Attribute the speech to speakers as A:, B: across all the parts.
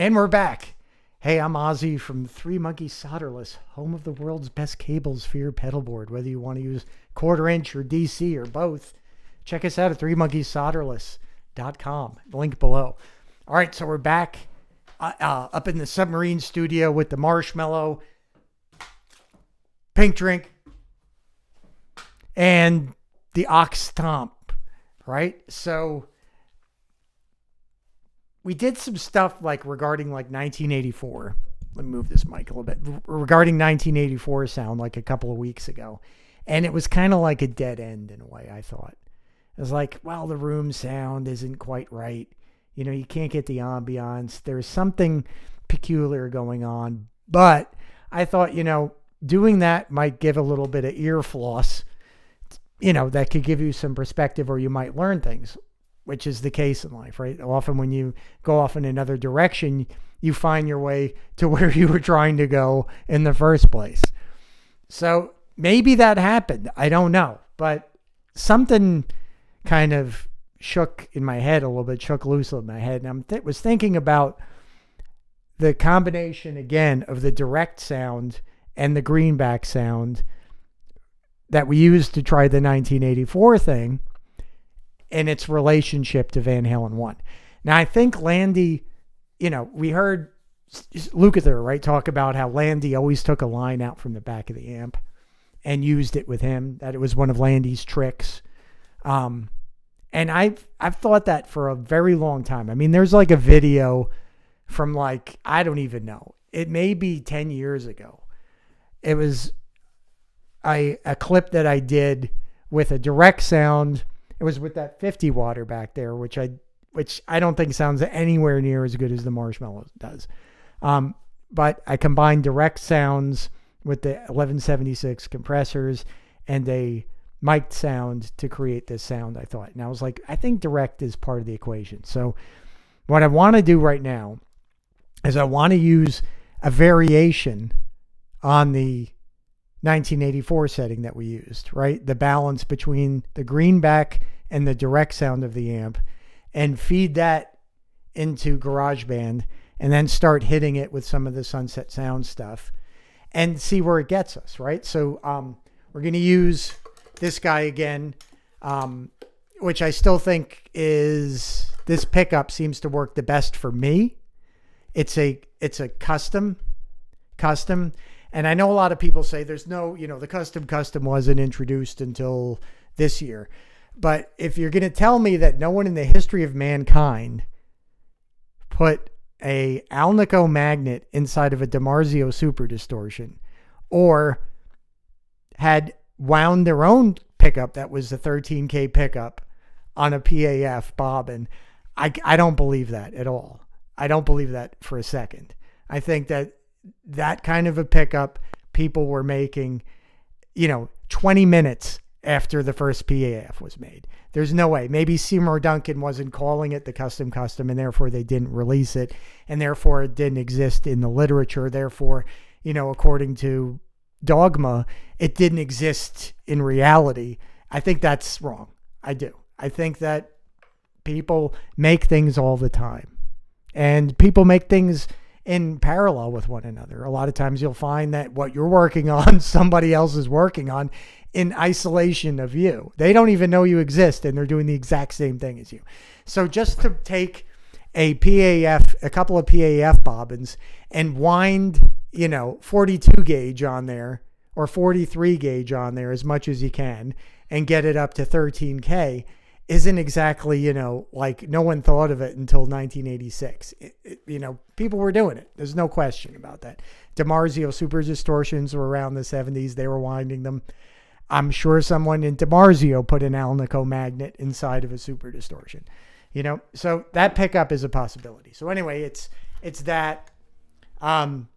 A: And we're back. Hey, I'm Ossie from Three Monkeys Solderless, home of the world's best cables for your pedal board. Whether you want to use quarter inch or DC or both, check us out at threemonkeyssolderless.com. Link below. All right, so we're back up in the submarine studio with the marshmallow, pink drink, and the ox stomp, right? So we did some stuff like regarding like 1984. Let me move this mic a little bit. Regarding 1984 sound like a couple of weeks ago. And it was kind of like a dead end in a way, I thought. It was like, well, the room sound isn't quite right. You know, you can't get the ambiance. There's something peculiar going on. But I thought, you know, doing that might give a little bit of ear floss. You know, that could give you some perspective, or you might learn things, which is the case in life, right? Often when you go off in another direction, you find your way to where you were trying to go in the first place. So maybe that happened. I don't know. But something kind of shook in my head a little bit, shook loose in my head. And I was thinking about the combination, again, of the direct sound and the greenback sound that we used to try the 1984 thing and its relationship to Van Halen 1. Now, I think Landy, you know, we heard Lukather, right, talk about how Landy always took a line out from the back of the amp and used it with him, that it was one of Landy's tricks. And I've thought that for a very long time. I mean, there's like a video from like, I don't even know. It may be 10 years ago. It was a clip that I did with a direct sound. It was with that 50 water back there, which I don't think sounds anywhere near as good as the Marshmallow does. But I combined direct sounds with the 1176 compressors and a mic'd sound to create this sound, I thought. And I was like, I think direct is part of the equation. So what I want to do right now is I want to use a variation on the 1984 setting that we used, right? The balance between the greenback and the direct sound of the amp, and feed that into GarageBand and then start hitting it with some of the Sunset Sound stuff and see where it gets us, right? So we're going to use this guy again, which I still think is, this pickup seems to work the best for me. It's a custom. And I know a lot of people say there's no, you know, the custom wasn't introduced until this year. But if you're going to tell me that no one in the history of mankind put a Alnico magnet inside of a DiMarzio Super Distortion, or had wound their own pickup that was a 13K pickup on a PAF bobbin, I don't believe that at all. I don't believe that for a second. I think that kind of a pickup people were making, you know, 20 minutes after the first PAF was made. There's no way. Maybe Seymour Duncan wasn't calling it the custom, and therefore they didn't release it, and therefore it didn't exist in the literature. Therefore, you know, according to dogma, it didn't exist in reality. I think that's wrong. I do. I think that people make things all the time, and people make things in parallel with one another. A lot of times you'll find that what you're working on, somebody else is working on in isolation of you. They don't even know you exist, and they're doing the exact same thing as you. So just to take a couple of PAF bobbins and wind, you know, 42 gauge on there or 43 gauge on there as much as you can and get it up to 13K isn't exactly, you know, like no one thought of it until 1986. You know, people were doing it. There's no question about that. DiMarzio Super Distortions were around the 70s. They were winding them. I'm sure someone in DiMarzio put an Alnico magnet inside of a Super Distortion, you know, so that pickup is a possibility. So anyway, it's that, in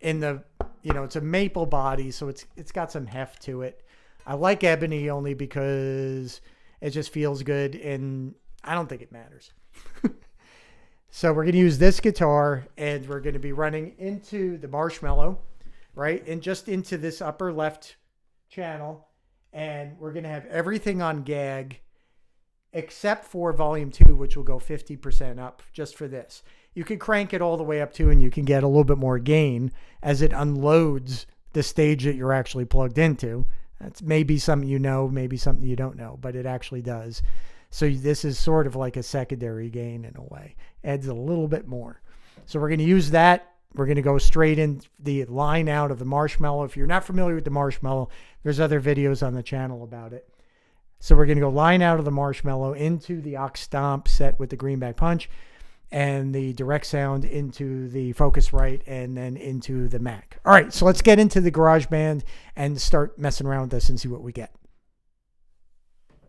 A: the, you know, it's a maple body, so it's got some heft to it. I like ebony only because it just feels good, and I don't think it matters. So we're going to use this guitar, and we're going to be running into the Marshmallow, right? And just into this upper left channel. And we're going to have everything on gag except for volume 2, which will go 50% up just for this. You could crank it all the way up to, and you can get a little bit more gain as it unloads the stage that you're actually plugged into. That's maybe something you know, maybe something you don't know, but it actually does. So this is sort of like a secondary gain in a way. Adds a little bit more. So we're going to use that. We're going to go straight in the line out of the Marshmallow. If you're not familiar with the Marshmallow, there's other videos on the channel about it. So we're going to go line out of the Marshmallow into the Aux Stomp set with the greenback punch, and the direct sound into the Focusrite, and then into the Mac. All right, so let's get into the GarageBand and start messing around with this and see what we get.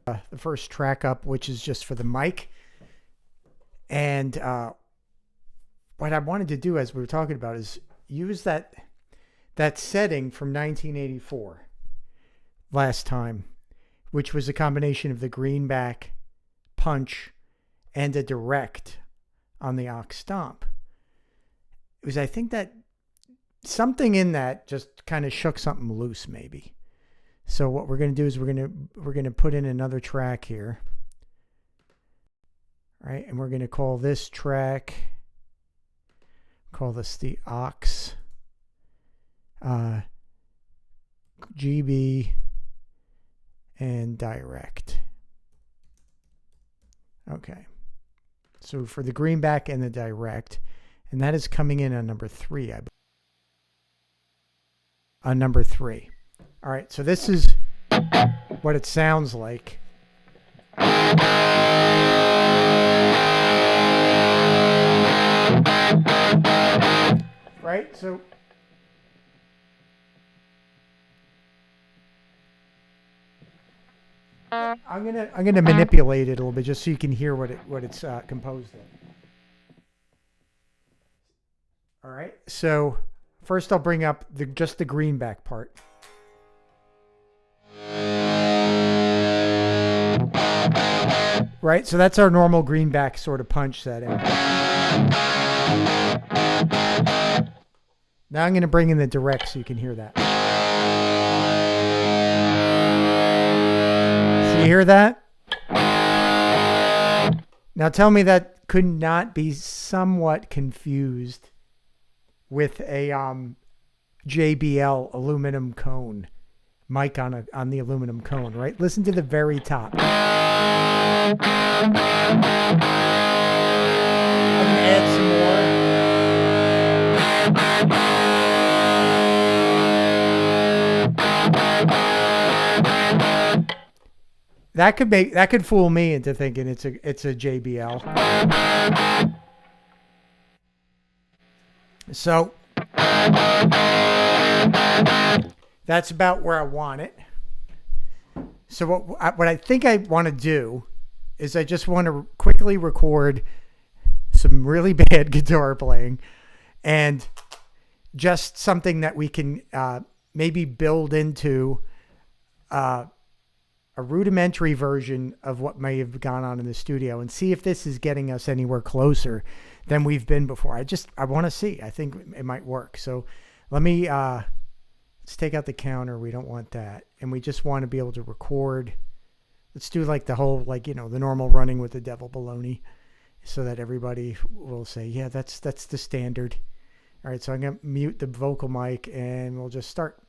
A: The first track up, which is just for the mic. And what I wanted to do, as we were talking about, is use that setting from 1984 last time, which was a combination of the greenback punch and a direct on the Aux Stomp. It was, I think, that something in that just kind of shook something loose, maybe. So what we're going to do is we're going to put in another track here. All right, and we're going to call this track, call this the Aux GB and direct. Okay. So for the greenback and the direct, and that is coming in on number 3, I believe. On number 3. All right, so this is what it sounds like. Right? So I'm gonna manipulate it a little bit just so you can hear what it's composed of. All right. So first I'll bring up just the greenback part. Right. So that's our normal greenback sort of punch setting. Now I'm going to bring in the direct so you can hear that. So you hear that? Now tell me that could not be somewhat confused with a JBL aluminum cone mic on the aluminum cone, right? Listen to the very top. I'm going to add some more. That could fool me into thinking it's a JBL. So that's about where I want it. So what I think I want to do is I just want to quickly record some really bad guitar playing and just something that we can maybe build into a rudimentary version of what may have gone on in the studio and see if this is getting us anywhere closer than we've been before. I want to see. I think it might work. So let me let's take out the counter. We don't want that. And we just want to be able to record. Let's do like the whole, like, the normal running with the devil baloney so that everybody will say, yeah, that's the standard. All right, so I'm going to mute the vocal mic and we'll just start.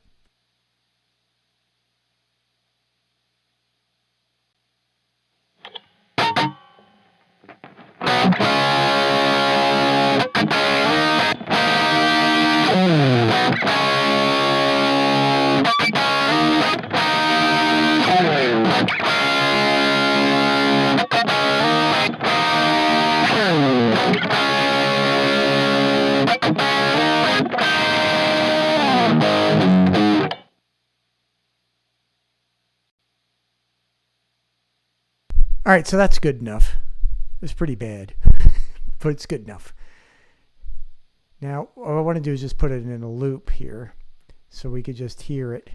A: All right, so that's good enough. It's pretty bad, but it's good enough. Now, what I want to do is just put it in a loop here so we could just hear it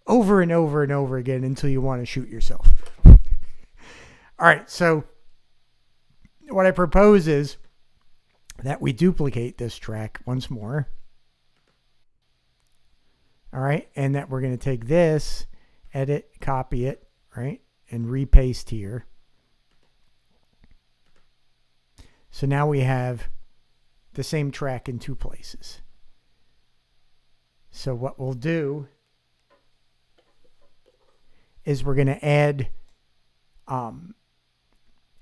A: over and over and over again until you want to shoot yourself. All right, so what I propose is that we duplicate this track once more. All right, and that we're going to take this, edit, copy it, right, and repaste here. So now we have the same track in 2 places. So what we'll do is we're going to add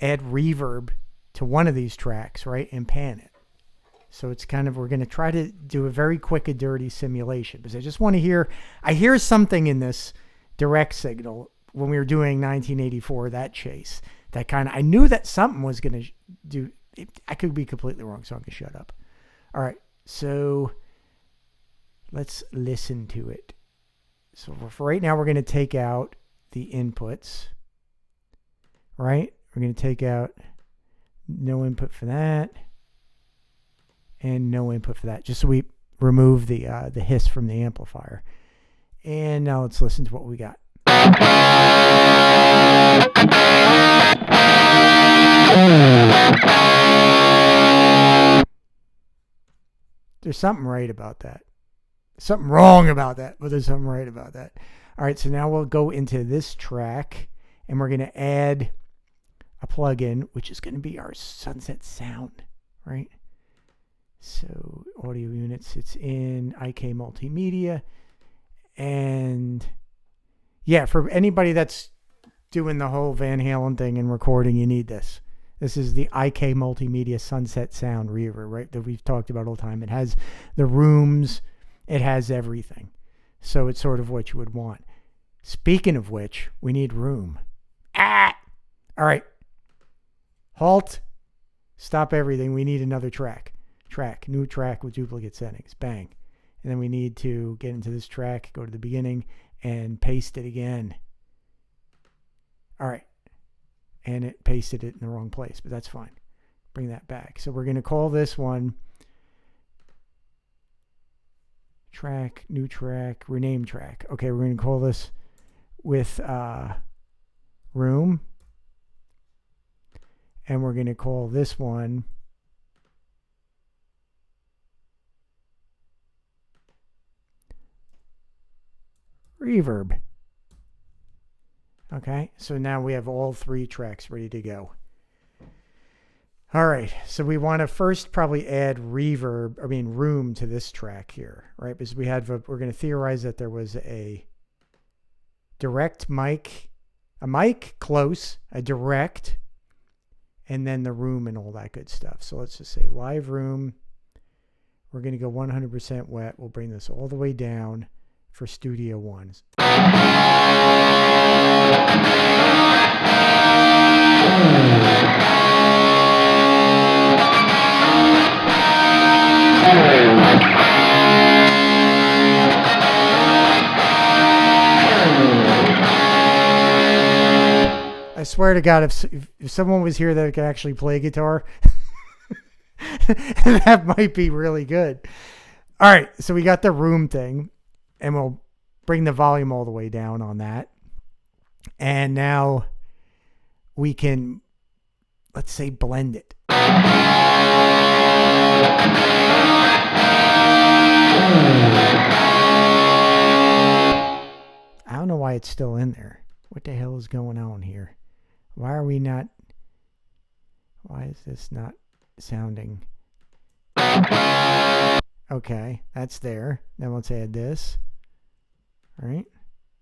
A: reverb to one of these tracks, right, and pan it. So it's kind of, we're going to try to do a very quick and dirty simulation, because I just want to hear, I hear something in this direct signal when we were doing 1984, that chase, that kind of, I knew that something was going to do, I could be completely wrong, so I'm going to shut up. All right, so let's listen to it. So for right now, we're going to take out the inputs, right? We're going to take out no input for that and no input for that, just so we remove the hiss from the amplifier. And now let's listen to what we got. There's something right about that. Something wrong about that, but there's something right about that. All right, so now we'll go into this track, and we're going to add a plugin, which is going to be our Sunset Sound, right? So audio units, it's in IK Multimedia. And yeah, for anybody that's doing the whole Van Halen thing and recording, you need this. This is the IK Multimedia Sunset Sound Reverb, right? That we've talked about all the time. It has the rooms, it has everything. So it's sort of what you would want. Speaking of which, we need room. All right. Halt. Stop everything. We need another track. New track with duplicate settings. Bang. And then we need to get into this track, go to the beginning, and paste it again. All right. And it pasted it in the wrong place, but that's fine. Bring that back. So we're going to call this one track, new track, rename track. Okay, we're going to call this with room. And we're going to call this one reverb. Okay, so now we have all 3 tracks ready to go. All right, so we want to first probably add room to this track here, right? Because we're going to theorize that there was a direct mic, a mic close, a direct, and then the room and all that good stuff. So let's just say live room. We're going to go 100% wet. We'll bring this all the way down for Studio One. I swear to God, if someone was here that could actually play guitar, that might be really good. All right, so we got the room thing, and we'll bring the volume all the way down on that. And now we can, let's say, blend it. I don't know why it's still in there. What the hell is going on here? Why is this not sounding? Okay, that's there. Then let's add this. All right.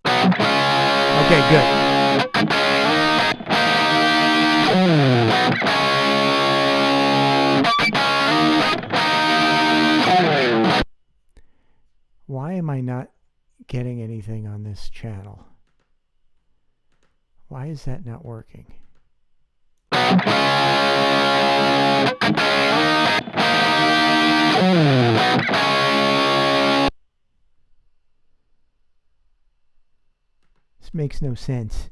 A: Okay, good. Why am I not getting anything on this channel? Why is that not working? This makes no sense.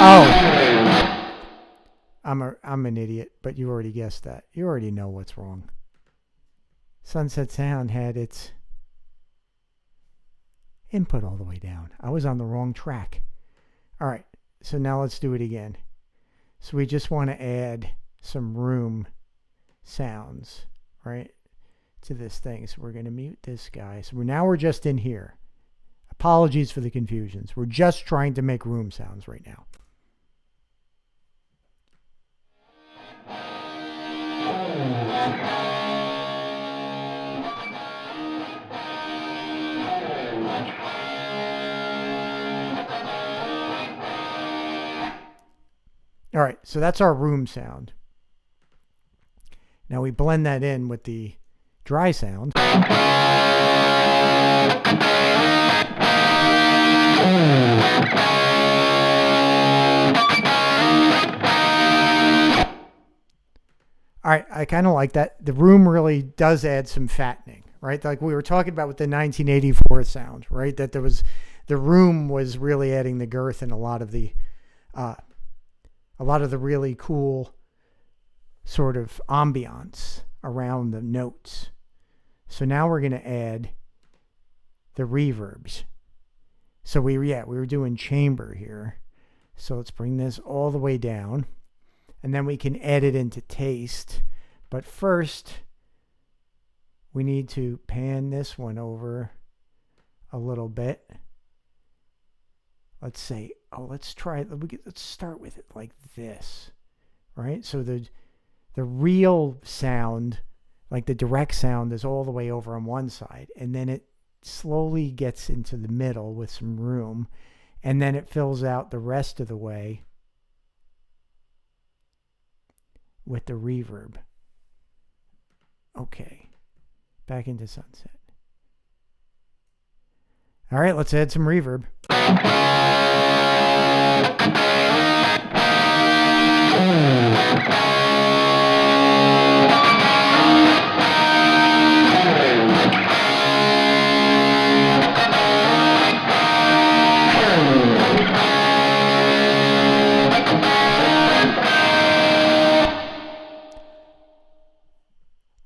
A: Oh. I'm an idiot, but you already guessed that. You already know what's wrong. Sunset Sound had its input all the way down. I was on the wrong track. All right, so now let's do it again. So we just want to add some room sounds, right? to this thing. So we're going to mute this guy. So now we're just in here. Apologies for the confusions. We're just trying to make room sounds right now. All right, so that's our room sound. Now we blend that in with the dry sound. All right, I kind of like that. The room really does add some fattening, right? Like we were talking about with the 1984 sound, right? That there was, the room was really adding the girth and a lot of the really cool sort of ambiance around the notes. So now we're going to add the reverbs. So we were doing chamber here. So let's bring this all the way down. And then we can add it into taste. But first, we need to pan this one over a little bit. Let's say, let's start with it like this, right? So the real sound, like the direct sound, is all the way over on one side. And then it slowly gets into the middle with some room. And then it fills out the rest of the way with the reverb. Okay, back into Sunset. All right, let's add some reverb.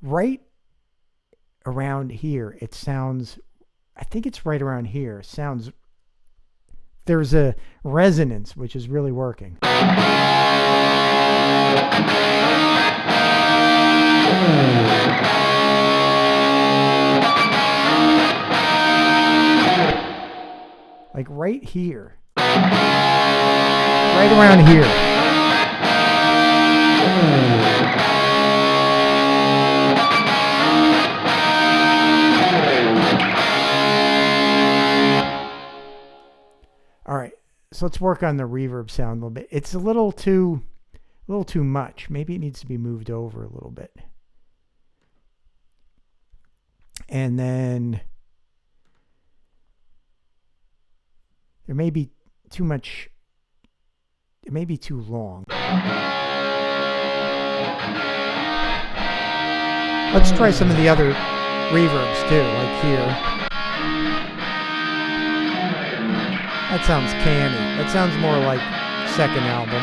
A: Right around here, it sounds, I think it's right around here, sounds, there's a resonance which is really working. Like right here. Right around here. All right, so let's work on the reverb sound a little bit. It's a little too much. Maybe it needs to be moved over a little bit. And then there may be too much, it may be too long. Let's try some of the other reverbs too, like here. That sounds canny. That sounds more like second album.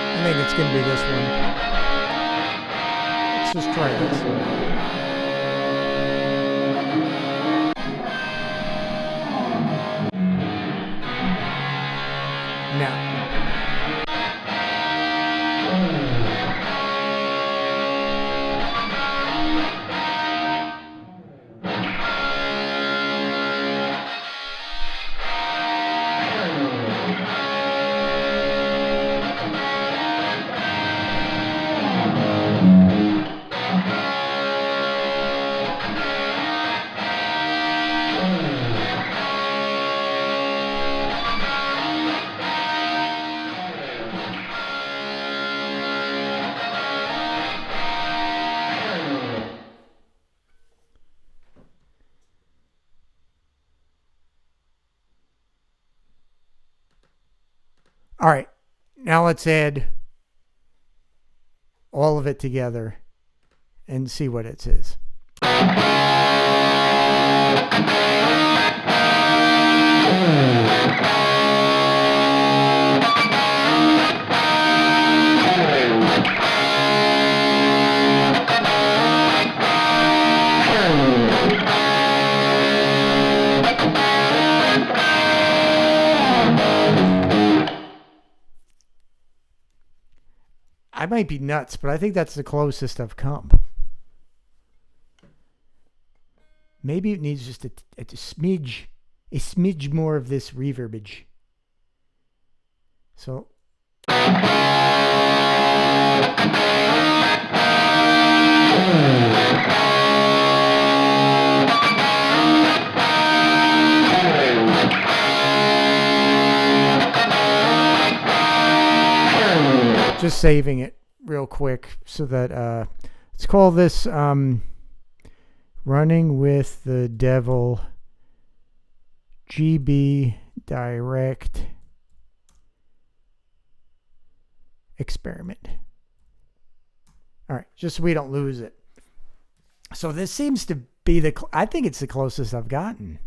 A: I think it's going to be this one. Let's just try this. All right, now let's add all of it together and see what it is. I might be nuts, but I think that's the closest I've come. Maybe it needs just a smidge more of this reverbage. So. Just saving it real quick so that let's call this Running with the Devil GB Direct Experiment. All right, just so we don't lose it. So this seems to be I think it's the closest I've gotten.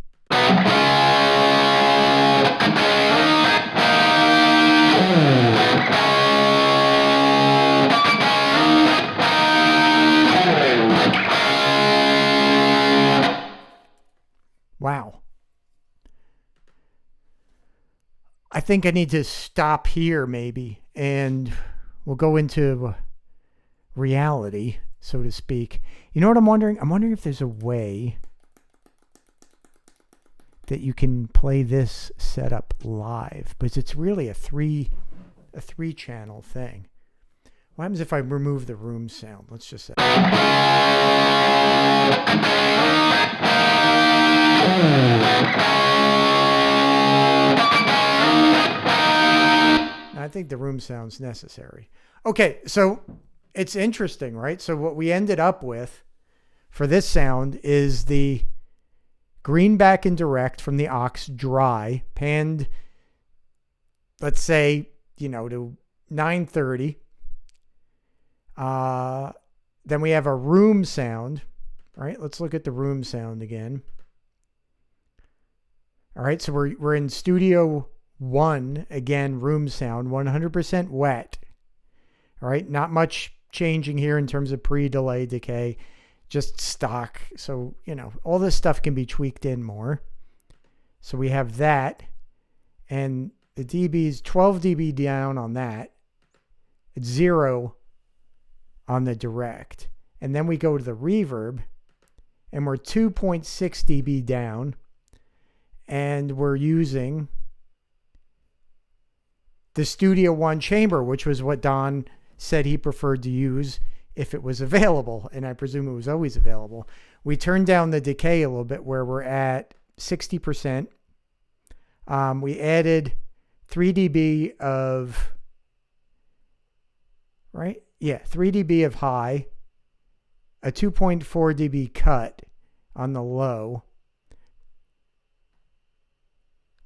A: Wow. I think I need to stop here maybe, and we'll go into reality, so to speak. You know what I'm wondering? I'm wondering if there's a way that you can play this setup live, because it's really a three channel thing. What happens if I remove the room sound? Let's just say. I think the room sound's necessary. Okay, so it's interesting, right? So what we ended up with for this sound is the greenback and direct from the aux dry, panned, let's say, to 930. Then we have a room sound. All right, let's look at the room sound again. All right, so we're in Studio 1, again, room sound, 100% wet. All right, not much changing here in terms of pre-delay decay, just stock. So, all this stuff can be tweaked in more. So we have that, and the dB's 12 dB down on that. It's 0 on the direct. And then we go to the reverb, and we're 2.6 dB down, and we're using the Studio One chamber, which was what Don said he preferred to use if it was available, and I presume it was always available. We turned down the decay a little bit, where we're at 60%. We added 3 dB of, 3 dB of high, a 2.4 dB cut on the low,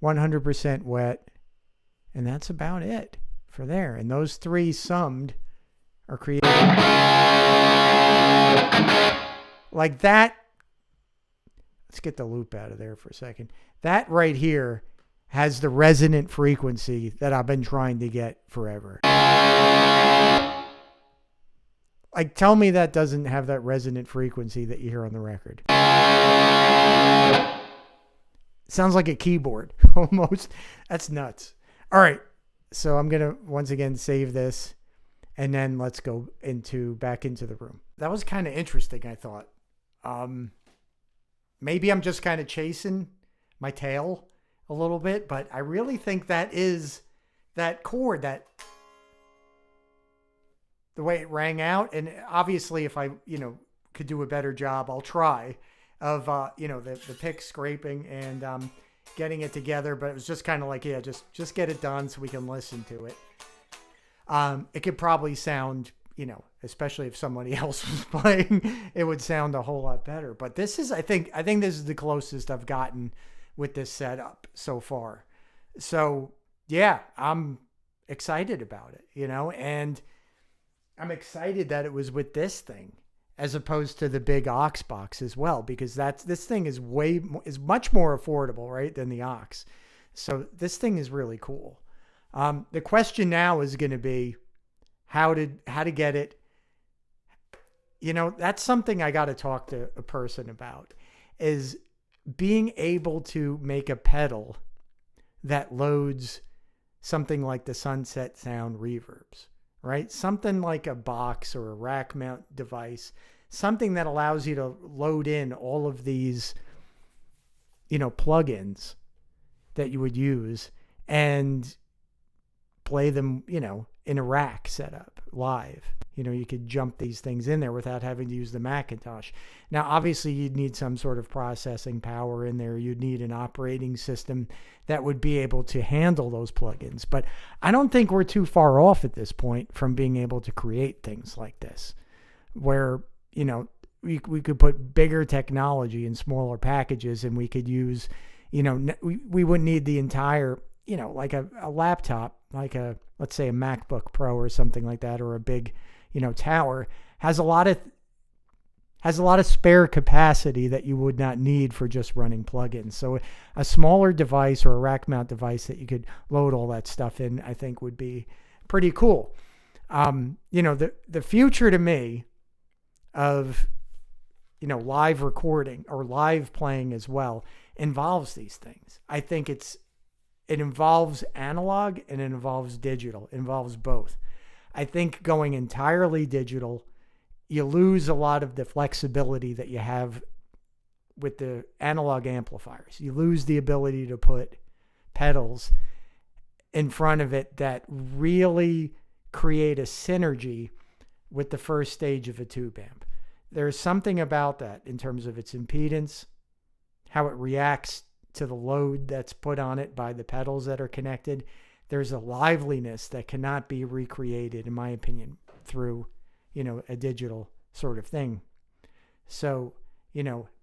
A: 100% wet, and that's about it for there. And those three summed are creating like that. Let's get the loop out of there for a second. That right here has the resonant frequency that I've been trying to get forever. Like, tell me that doesn't have that resonant frequency that you hear on the record. Sounds like a keyboard almost. That's nuts. All right. So I'm going to once again save this, and then let's go back into the room. That was kind of interesting, I thought. Maybe I'm just kind of chasing my tail a little bit, but I really think that is that chord, that the way it rang out. And obviously if I, could do a better job, I'll try of, the pick scraping and, getting it together, but it was just kind of like, just get it done so we can listen to it. It could probably sound, especially if somebody else was playing, it would sound a whole lot better. But this is, I think this is the closest I've gotten with this setup so far. So yeah, I'm excited about it, and I'm excited that it was with this thing as opposed to the big aux box as well, because this thing is much more affordable, right, than the aux. So this thing is really cool. The question now is going to be how to get it. That's something I got to talk to a person about, is being able to make a pedal that loads something like the Sunset Sound reverbs, right? Something like a box or a rack mount device, something that allows you to load in all of these, plugins that you would use and play them, in a rack setup live. You could jump these things in there without having to use the Macintosh. Now, obviously, you'd need some sort of processing power in there. You'd need an operating system that would be able to handle those plugins. But I don't think we're too far off at this point from being able to create things like this, where, we could put bigger technology in smaller packages, and we could use, we wouldn't need the entire, like a laptop, like let's say a MacBook Pro or something like that, or a big, tower, has a lot of spare capacity that you would not need for just running plugins. So a smaller device or a rack mount device that you could load all that stuff in, I think would be pretty cool. The future to me of, live recording or live playing as well involves these things. I think it involves analog and it involves digital. It involves both. I think going entirely digital, you lose a lot of the flexibility that you have with the analog amplifiers. You lose the ability to put pedals in front of it that really create a synergy with the first stage of a tube amp. There's something about that in terms of its impedance, how it reacts to the load that's put on it by the pedals that are connected. There's a liveliness that cannot be recreated, in my opinion, through, a digital sort of thing. So,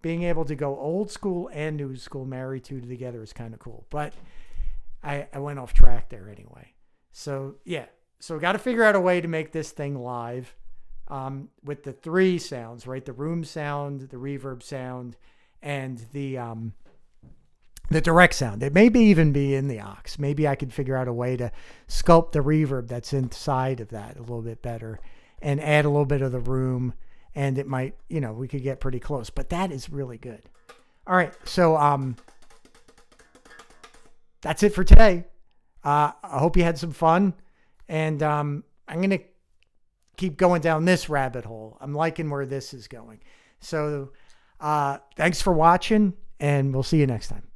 A: being able to go old school and new school, marry two together is kind of cool. But I went off track there anyway. So, yeah. So we got to figure out a way to make this thing live with the three sounds, right? The room sound, the reverb sound, and the direct sound. It may even be in the aux. Maybe I could figure out a way to sculpt the reverb that's inside of that a little bit better and add a little bit of the room, and it might, we could get pretty close. But that is really good. All right, so that's it for today. I hope you had some fun, and I'm going to keep going down this rabbit hole. I'm liking where this is going. So thanks for watching, and we'll see you next time.